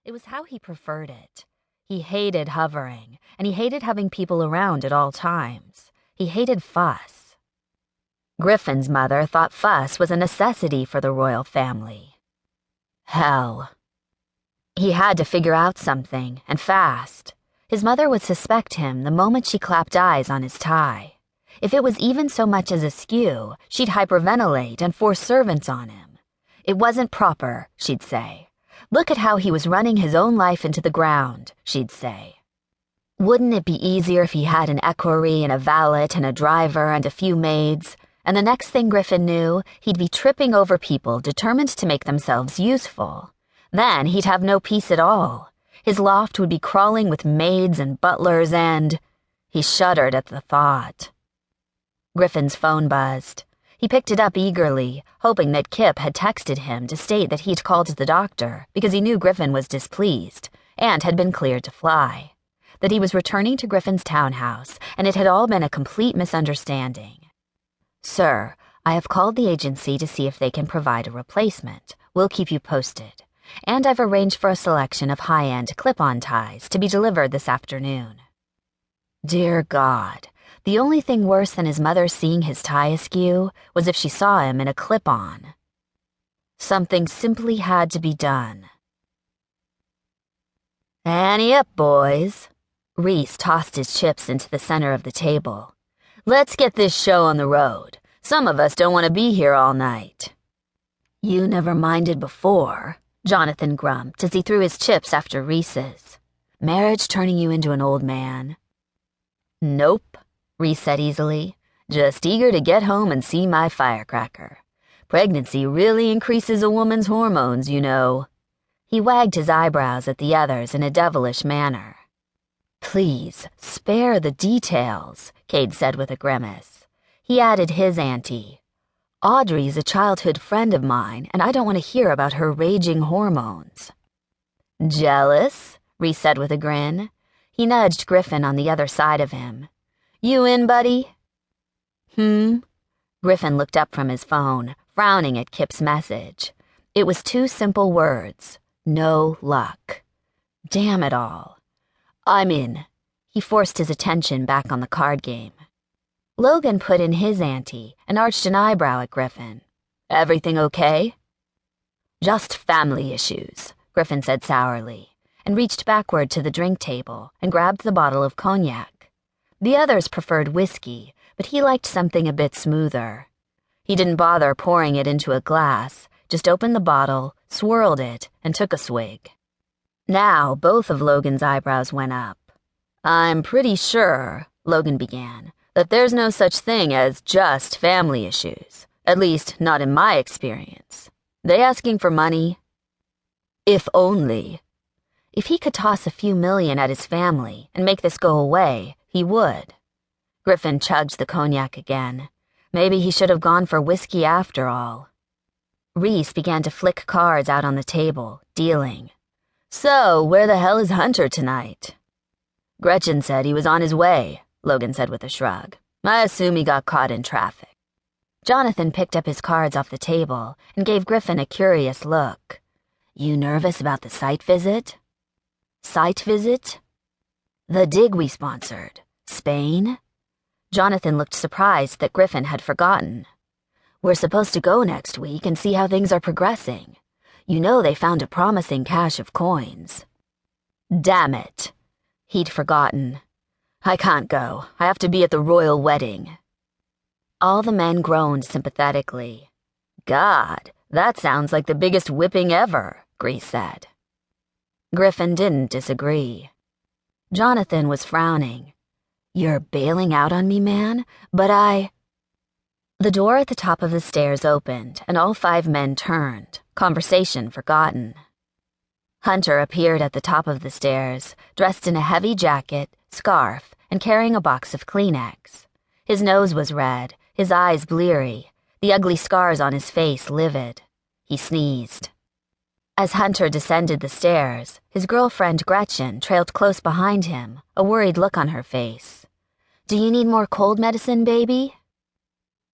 It was how he preferred it. He hated hovering, and he hated having people around at all times. He hated fuss. Griffin's mother thought fuss was a necessity for the royal family. Hell. He had to figure out something, and fast. His mother would suspect him the moment she clapped eyes on his tie. If it was even so much as askew, she'd hyperventilate and force servants on him. It wasn't proper, she'd say. Look at how he was running his own life into the ground, she'd say. Wouldn't it be easier if he had an equerry and a valet and a driver and a few maids? And the next thing Griffin knew, he'd be tripping over people determined to make themselves useful. Then he'd have no peace at all. His loft would be crawling with maids and butlers and... He shuddered at the thought. Griffin's phone buzzed. He picked it up eagerly, hoping that Kip had texted him to state that he'd called the doctor because he knew Griffin was displeased and had been cleared to fly, that he was returning to Griffin's townhouse, and it had all been a complete misunderstanding. Sir, I have called the agency to see if they can provide a replacement. We'll keep you posted. And I've arranged for a selection of high-end clip-on ties to be delivered this afternoon. Dear God, the only thing worse than his mother seeing his tie askew was if she saw him in a clip-on. Something simply had to be done. Ante up, boys. Reese tossed his chips into the center of the table. Let's get this show on the road. Some of us don't want to be here all night. You never minded before, Jonathan grumped as he threw his chips after Reese's. Marriage turning you into an old man. Nope, Reese said easily. Just eager to get home and see my firecracker. Pregnancy really increases a woman's hormones, you know. He wagged his eyebrows at the others in a devilish manner. Please, spare the details, Cade said with a grimace. He added his ante. Audrey's a childhood friend of mine, and I don't want to hear about her raging hormones. Jealous? Reese said with a grin. He nudged Griffin on the other side of him. You in, buddy? Griffin looked up from his phone, frowning at Kip's message. It was 2 simple words. No luck. Damn it all. I'm in. He forced his attention back on the card game. Logan put in his ante and arched an eyebrow at Griffin. Everything okay? Just family issues, Griffin said sourly, and reached backward to the drink table and grabbed the bottle of cognac. The others preferred whiskey, but he liked something a bit smoother. He didn't bother pouring it into a glass, just opened the bottle, swirled it, and took a swig. Now both of Logan's eyebrows went up. I'm pretty sure, Logan began, that there's no such thing as just family issues, at least not in my experience. They asking for money? If only. If he could toss a few million at his family and make this go away, he would. Griffin chugged the cognac again. Maybe he should have gone for whiskey after all. Reese began to flick cards out on the table, dealing. So, where the hell is Hunter tonight? Gretchen said he was on his way, Logan said with a shrug. I assume he got caught in traffic. Jonathan picked up his cards off the table and gave Griffin a curious look. You nervous about the site visit? Site visit? The dig we sponsored. Spain? Jonathan looked surprised that Griffin had forgotten. We're supposed to go next week and see how things are progressing. You know they found a promising cache of coins. Damn it. He'd forgotten. I can't go. I have to be at the royal wedding. All the men groaned sympathetically. God, that sounds like the biggest whipping ever, Grease said. Griffin didn't disagree. Jonathan was frowning. You're bailing out on me, man, but The door at the top of the stairs opened, and all 5 men turned, conversation forgotten. Hunter appeared at the top of the stairs, dressed in a heavy jacket, scarf, and carrying a box of Kleenex. His nose was red, his eyes bleary, the ugly scars on his face livid. He sneezed. As Hunter descended the stairs, his girlfriend Gretchen trailed close behind him, a worried look on her face. Do you need more cold medicine, baby?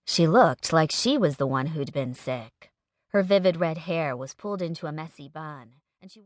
She looked like she was the one who'd been sick. Her vivid red hair was pulled into a messy bun,